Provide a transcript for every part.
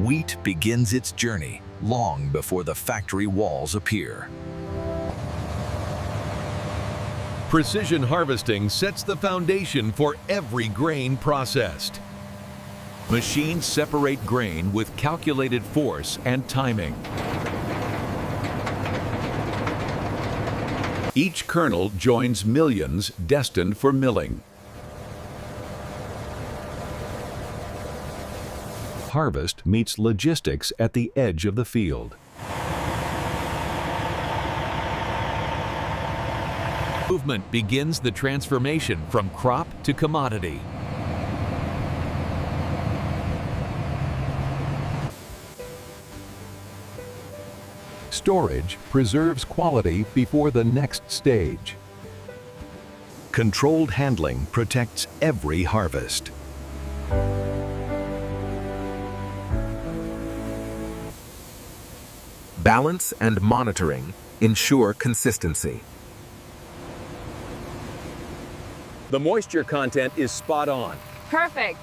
Wheat begins its journey long before the factory walls appear. Precision harvesting sets the foundation for every grain processed. Machines separate grain with calculated force and timing. Each kernel joins millions destined for milling. Harvest meets logistics at the edge of the field. Movement begins the transformation from crop to commodity. Storage preserves quality before the next stage. Controlled handling protects every harvest. Balance and monitoring ensure consistency. The moisture content is spot on. Perfect.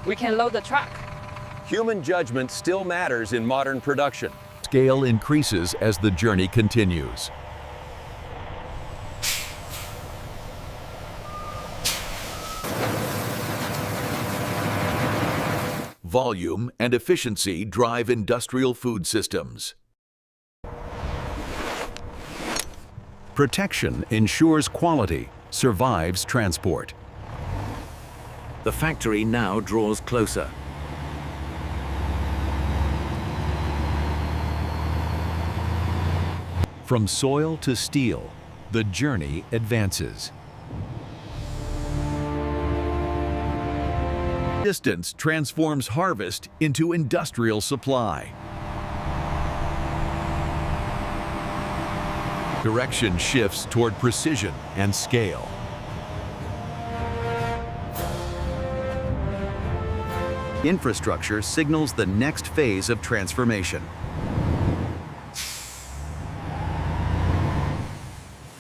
We can load the truck. Human judgment still matters in modern production. Scale increases as the journey continues. Volume and efficiency drive industrial food systems. Protection ensures quality, survives transport. The factory now draws closer. From soil to steel, the journey advances. Distance transforms harvest into industrial supply. Direction shifts toward precision and scale. Infrastructure signals the next phase of transformation.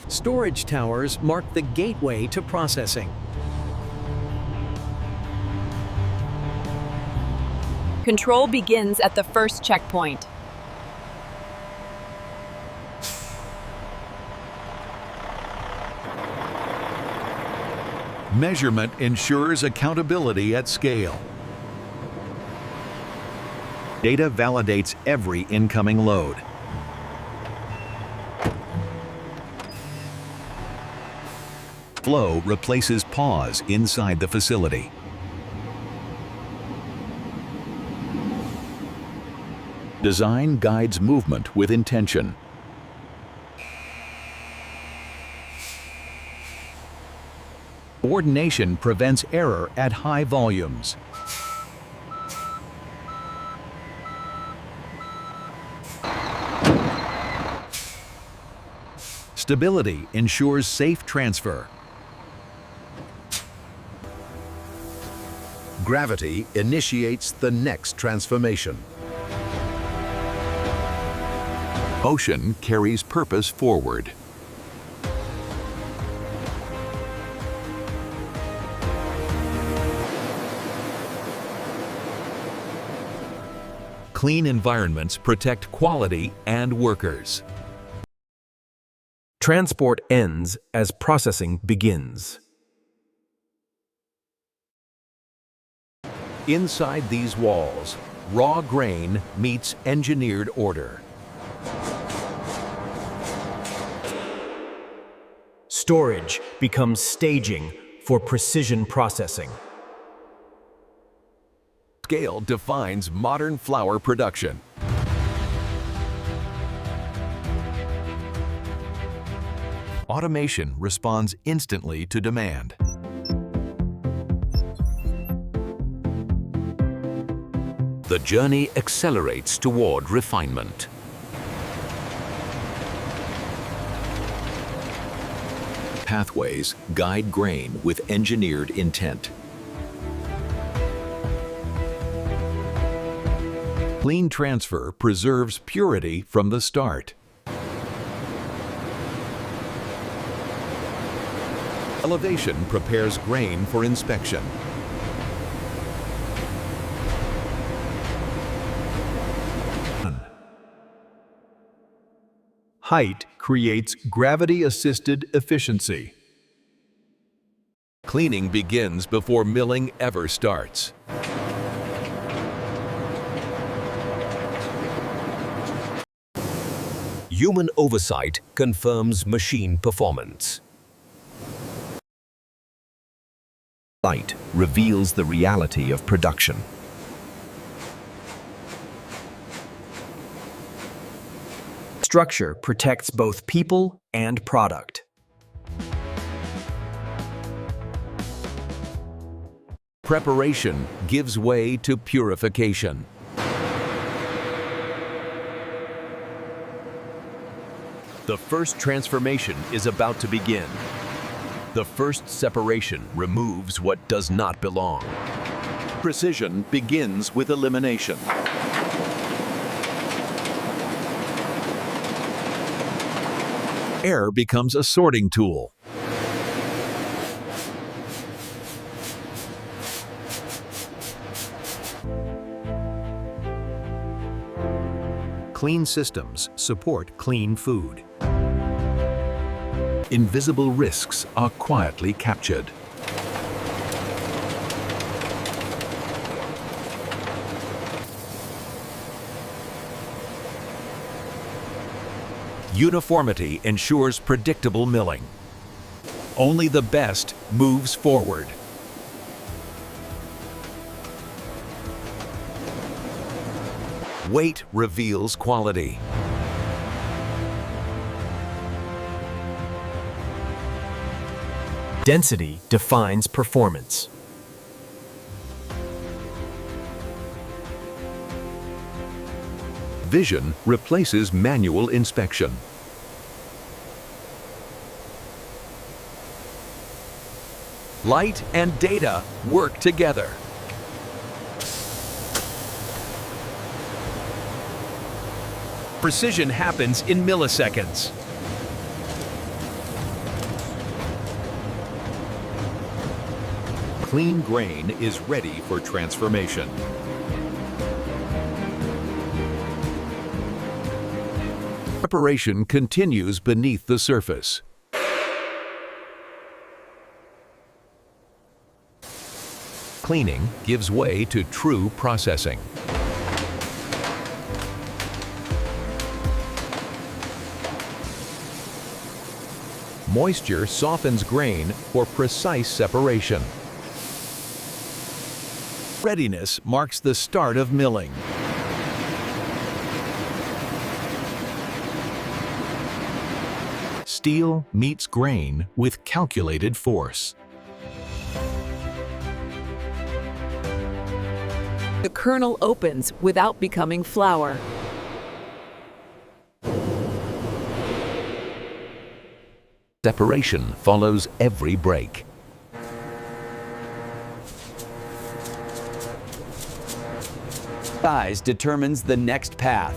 Storage towers mark the gateway to processing. Control begins at the first checkpoint. Measurement ensures accountability at scale. Data validates every incoming load. Flow replaces pause inside the facility. Design guides movement with intention. Coordination prevents error at high volumes. Stability ensures safe transfer. Gravity initiates the next transformation. Motion carries purpose forward. Clean environments protect quality and workers. Transport ends as processing begins. Inside these walls, raw grain meets engineered order. Storage becomes staging for precision processing. Scale defines modern flour production. Automation responds instantly to demand. The journey accelerates toward refinement. Pathways guide grain with engineered intent. Clean transfer preserves purity from the start. Elevation prepares grain for inspection. Height creates gravity-assisted efficiency. Cleaning begins before milling ever starts. Human oversight confirms machine performance. Light reveals the reality of production. Structure protects both people and product. Preparation gives way to purification. The first transformation is about to begin. The first separation removes what does not belong. Precision begins with elimination. Air becomes a sorting tool. Clean systems support clean food. Invisible risks are quietly captured. Uniformity ensures predictable milling. Only the best moves forward. Weight reveals quality. Density defines performance. Vision replaces manual inspection. Light and data work together. Precision happens in milliseconds. Clean grain is ready for transformation. Preparation continues beneath the surface. Cleaning gives way to true processing. Moisture softens grain for precise separation. Readiness marks the start of milling. Steel meets grain with calculated force. The kernel opens without becoming flour. Separation follows every break. Size determines the next path.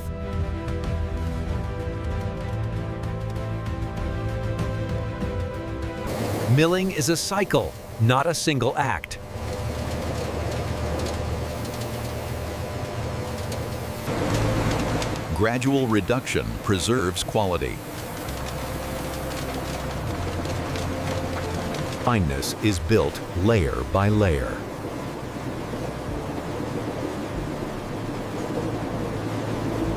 Milling is a cycle, not a single act. Gradual reduction preserves quality. Fineness is built layer by layer.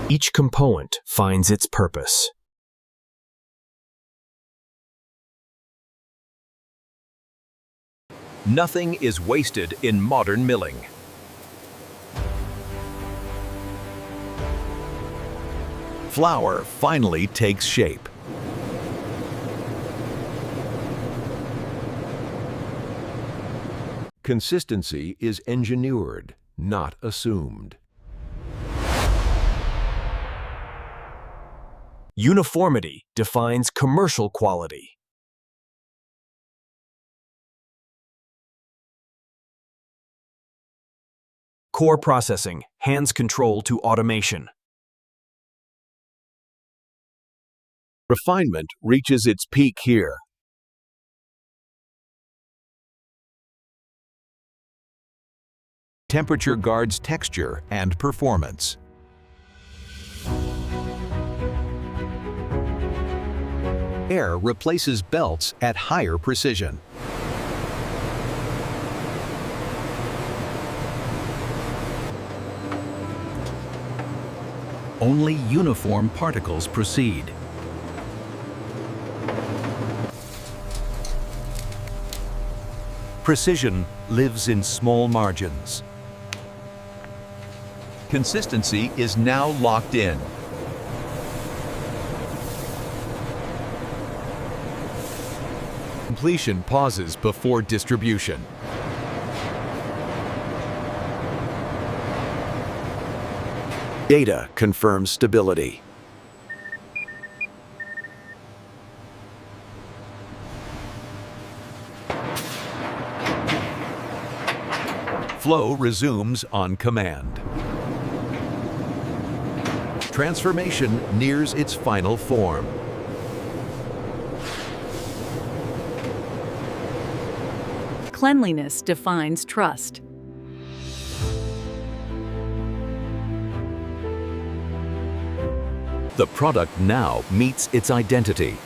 Each component finds its purpose. Nothing is wasted in modern milling. Flour finally takes shape. Consistency is engineered, not assumed. Uniformity defines commercial quality. Core processing hands control to automation. Refinement reaches its peak here. Temperature guards texture and performance. Air replaces belts at higher precision. Only uniform particles proceed. Precision lives in small margins. Consistency is now locked in. Completion pauses before distribution. Data confirms stability. Flow resumes on command. Transformation nears its final form. Cleanliness defines trust. The product now meets its identity.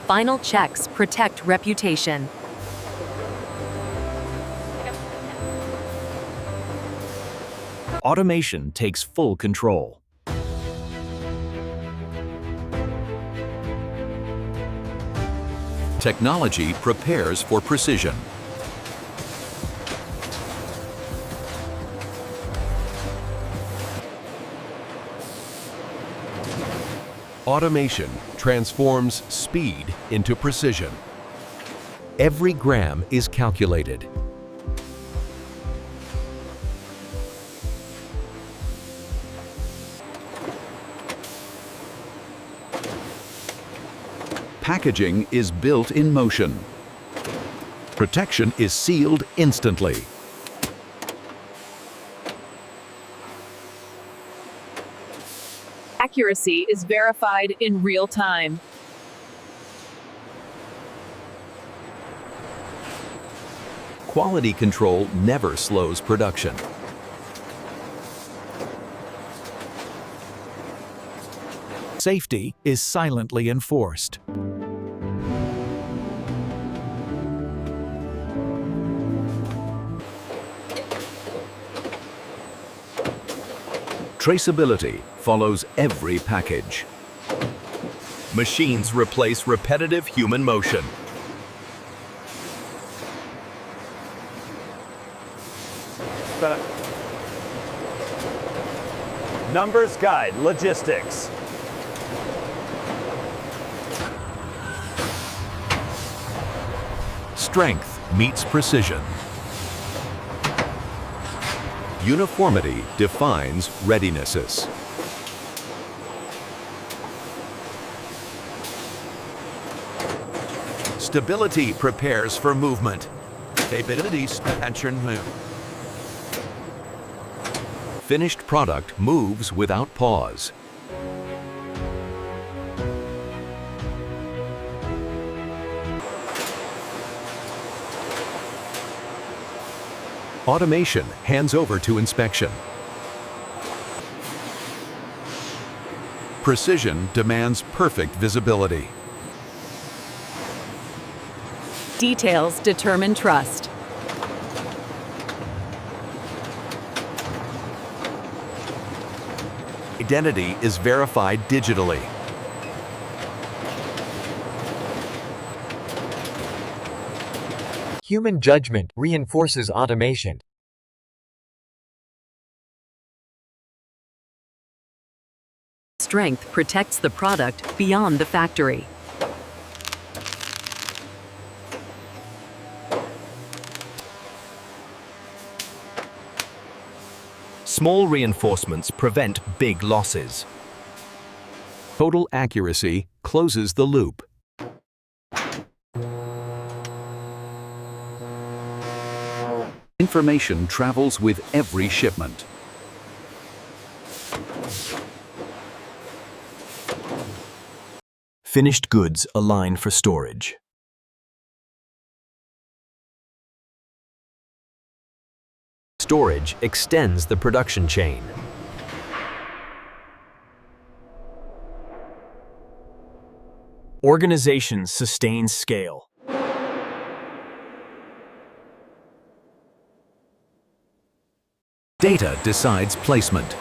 Final checks protect reputation. Automation takes full control. Technology prepares for precision. Automation transforms speed into precision. Every gram is calculated. Packaging is built in motion. Protection is sealed instantly. Accuracy is verified in real time. Quality control never slows production. Safety is silently enforced. Traceability follows every package. Machines replace repetitive human motion. Numbers guide logistics. Strength meets precision. Uniformity defines readinesses. Stability prepares for movement. Stability expansion move. Finished product moves without pause. Automation hands over to inspection. Precision demands perfect visibility. Details determine trust. Identity is verified digitally. Human judgment reinforces automation. Strength protects the product beyond the factory. Small reinforcements prevent big losses. Total accuracy closes the loop. Information travels with every shipment. Finished goods align for storage. Storage extends the production chain. Organization sustains scale. Data decides placement.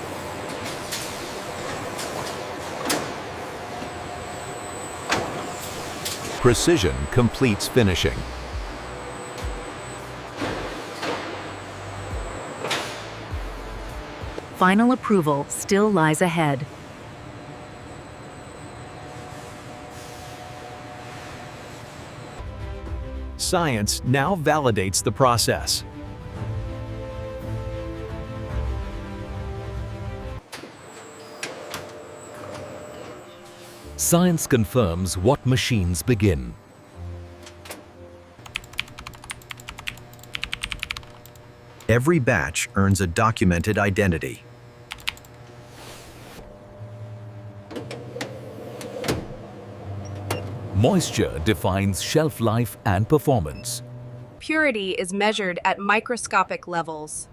Precision completes finishing. Final approval still lies ahead. Science now validates the process. Science confirms what machines begin. Every batch earns a documented identity. Moisture defines shelf life and performance. Purity is measured at microscopic levels.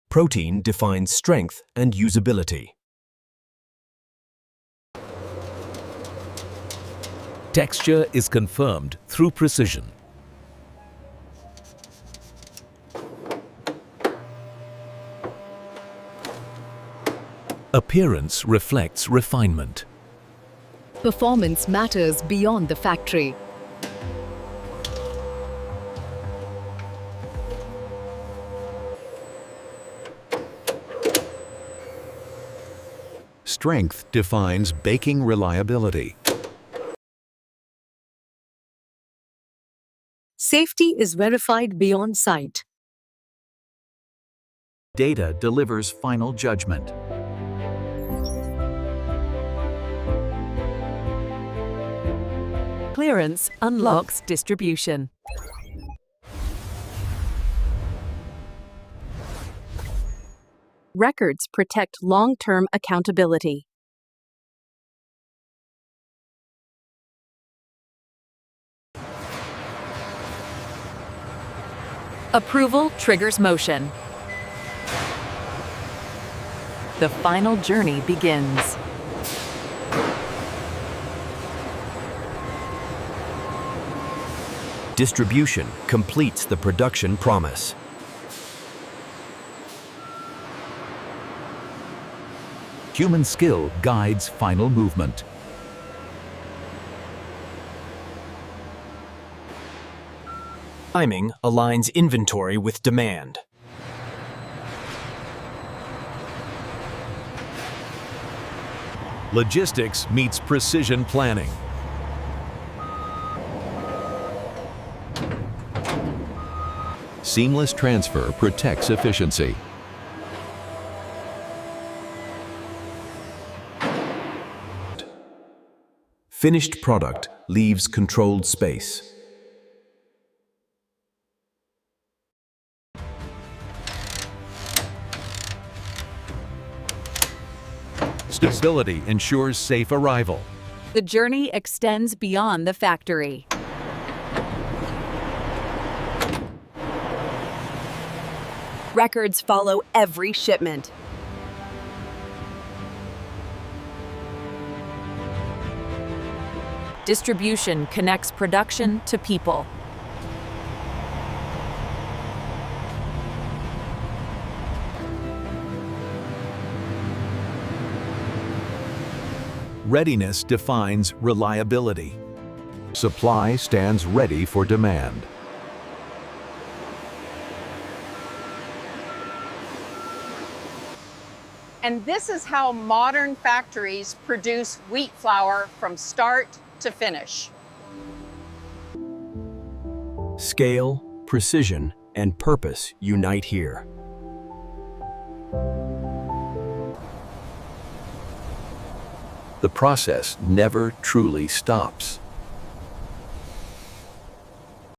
Protein defines strength and usability. Texture is confirmed through precision. Appearance reflects refinement. Performance matters beyond the factory. Strength defines baking reliability. Safety is verified beyond sight. Data delivers final judgment. Clearance unlocks distribution. Records protect long-term accountability. Approval triggers motion. The final journey begins. Distribution completes the production promise. Human skill guides final movement. Timing aligns inventory with demand. Logistics meets precision planning. Seamless transfer protects efficiency. Finished product leaves controlled space. Stability ensures safe arrival. The journey extends beyond the factory. Records follow every shipment. Distribution connects production to people. Readiness defines reliability. Supply stands ready for demand. And this is how modern factories produce wheat flour from start to finish. Scale, precision, and purpose unite here. The process never truly stops.